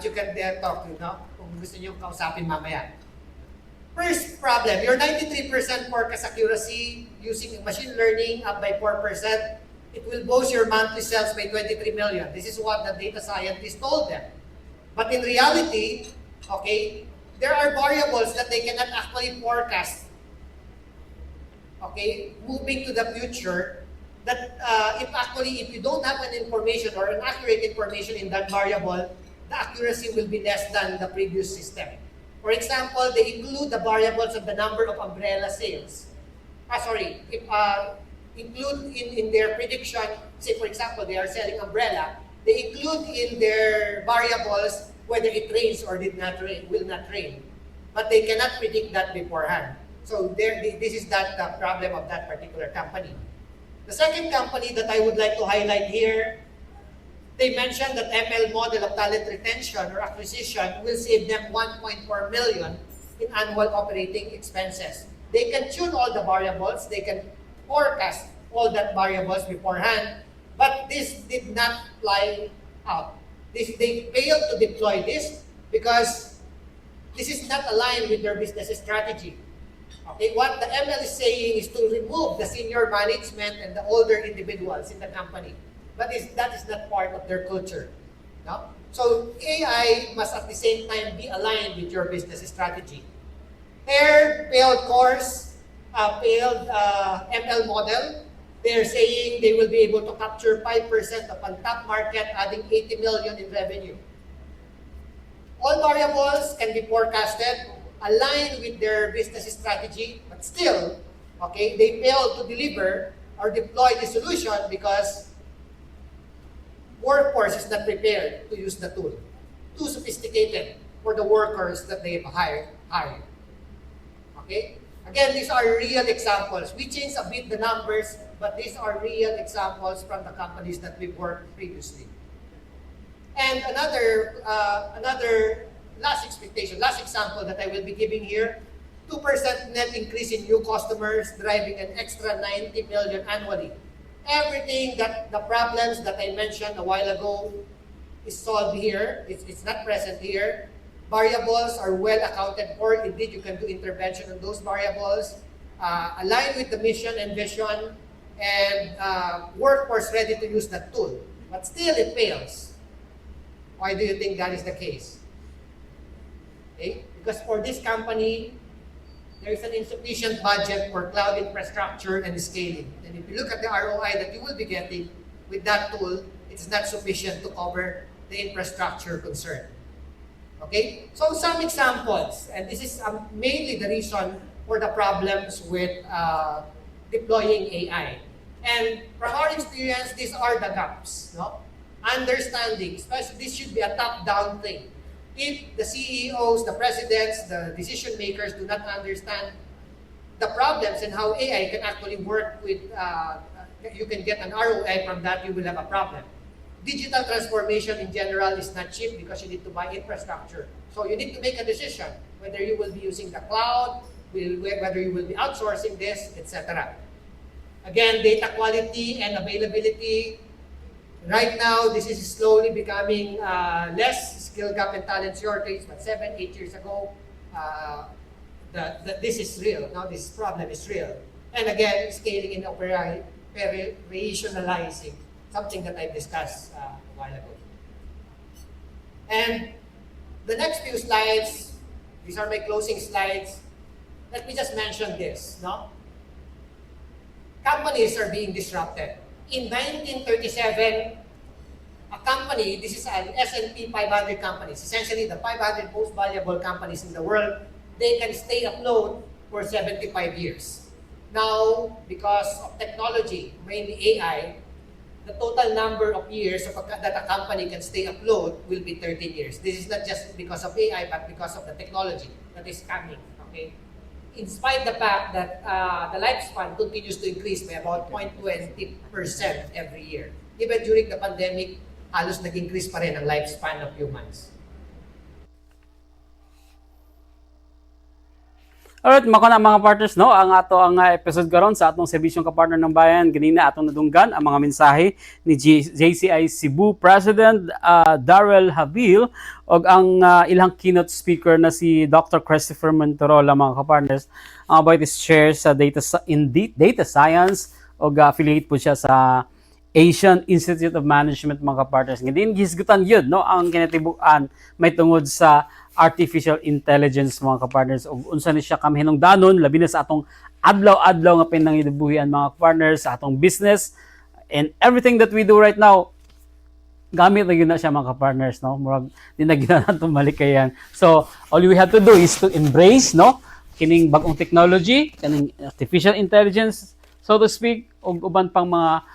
You can talk to, no? Kung gusto niyo kausapin mamaya. First problem, your 93% forecast accuracy using machine learning up by 4%, it will boost your monthly sales by 23 million. This is what the data scientist told them. But in reality, okay, there are variables that they cannot actually forecast. Okay, moving to the future, that if you don't have an information or an accurate information in that variable, the accuracy will be less than the previous system. For example, they include the variables of the number of umbrella sales. Include in their prediction, say for example, they are selling umbrella, they include in their variables whether it rains or will not rain. But they cannot predict that beforehand. So this is that problem of that particular company. The second company that I would like to highlight here, they mentioned that ML model of talent retention or acquisition will save them 1.4 million in annual operating expenses. They can tune all the variables, they can forecast all that variables beforehand, but this did not fly out. They failed to deploy this because this is not aligned with their business strategy. Okay, what the ML is saying is to remove the senior management and the older individuals in the company. But that is not part of their culture. No? So AI must at the same time be aligned with your business strategy. Their failed course, failed ML model, they're saying they will be able to capture 5% of a top market, adding 80 million in revenue. All variables can be forecasted, aligned with their business strategy, but still, okay, they fail to deliver or deploy the solution because workforce is not prepared to use the tool. Too sophisticated for the workers that they've hired. Okay? Again, these are real examples. We changed a bit the numbers, but these are real examples from the companies that we've worked previously. And another last example that I will be giving here, 2% net increase in new customers, driving an extra 90 million annually. Everything that the problems that I mentioned a while ago is solved here. It's not present here. Variables are well accounted for. Indeed, you can do intervention on those variables. Align with the mission and vision, and workforce ready to use that tool. But still, it fails. Why do you think that is the case? Okay? Because for this company, there is an insufficient budget for cloud infrastructure and scaling. And if you look at the ROI that you will be getting with that tool, it's not sufficient to cover the infrastructure concern. Okay? So some examples, and this is mainly the reason for the problems with deploying AI. And from our experience, these are the gaps. No? Understanding, especially this should be a top-down thing. If the CEOs, the presidents, the decision makers do not understand the problems and how AI can actually work with, you can get an ROI from that, you will have a problem. Digital transformation in general is not cheap because you need to buy infrastructure. So you need to make a decision whether you will be using the cloud, whether you will be outsourcing this, etc. Again, data quality and availability. Right now, this is slowly becoming less skill gap and talent shortage, but 7-8 years ago, this is real. Now this problem is real. And again, scaling and operationalizing, something that I discussed a while ago. And the next few slides, these are my closing slides. Let me just mention this. No? Companies are being disrupted. In 1937, a company, this is an S&P 500 companies, essentially the 500 most valuable companies in the world, they can stay afloat for 75 years. Now, because of technology, mainly AI, the total number of years that a company can stay afloat will be 13 years. This is not just because of AI, but because of the technology that is coming. Okay? In spite of the fact that the lifespan continues to increase by about 0.20% every year. Even during the pandemic, halos nag-increase pa rin ang lifespan of humans. Alright, mako na mga partners, no? Ang ato ang episode karon sa atong serbisyong kapartner ng bayan. Ganina atong nadunggan ang mga mensahe ni JCI Cebu President Darrell Habil og ang ilang keynote speaker na si Dr. Christopher Montorola, mga kapartners. Ang about is share sa data science og affiliate po siya sa Asian Institute of Management, mga kapartners. Ngayon, gisgutan yun, no? Ang kinatibukan may tungod sa artificial intelligence, mga kapartners. O unsa ni siya kami hinungdanon, labi na sa atong adlaw-adlaw nga pinangibuhian, mga kapartners, sa atong business, and everything that we do right now, gamit na yun na siya, mga kapartners, no? Murag, di na gina natin malikayan. So, all we have to do is to embrace, no? Kining bagong technology, kining artificial intelligence, so to speak, o uban pang mga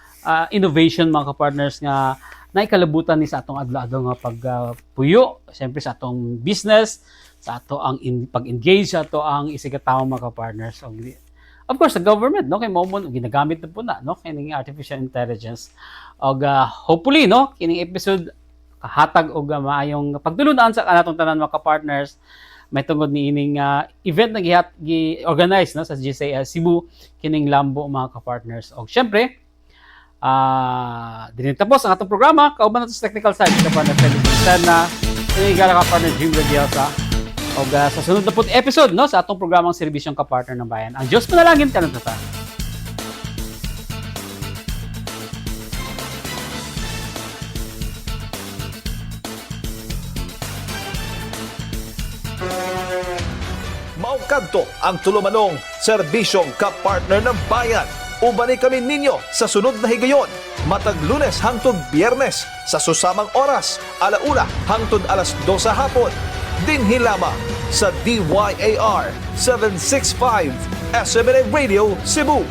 innovation, mga kapartners, nga naikalabutan ni sa atong adlaw-adlaw nga pagpuyo, siyempre sa atong business, sa ato ang pag-engage, sa ato ang isigataw, mga kapartners. Of course, sa government, no, kay momon ginagamit na po na, no, kining artificial intelligence. Og hopefully, no, kining episode kahatag og maayong pagtulunan sa kanatong tanan, mga kapartners. May tungod ni ining event na gi-organize, no, sa JCI Cebu, kining Lambo, mga kapartners. Og syempre, din tapos ang atong programa. Kauban nato sa technical side, kapartner Felix na inigala kapartner Jim Radiosa. O sa sunod na po episode, no, sa atong programang serbisyong kapartner ng bayan. Ang Diyos panalangin ka ng tata. Maukadto ang tulumanong serbisyong kapartner ng bayan. Ubani kami ninyo sa sunod na higayon, matag Lunes hangtod Biyernes sa susamang oras, 1:00 hangtod 2:00 hapon. Dinhi lamang sa DYAR 765 SMNA Radio Cebu.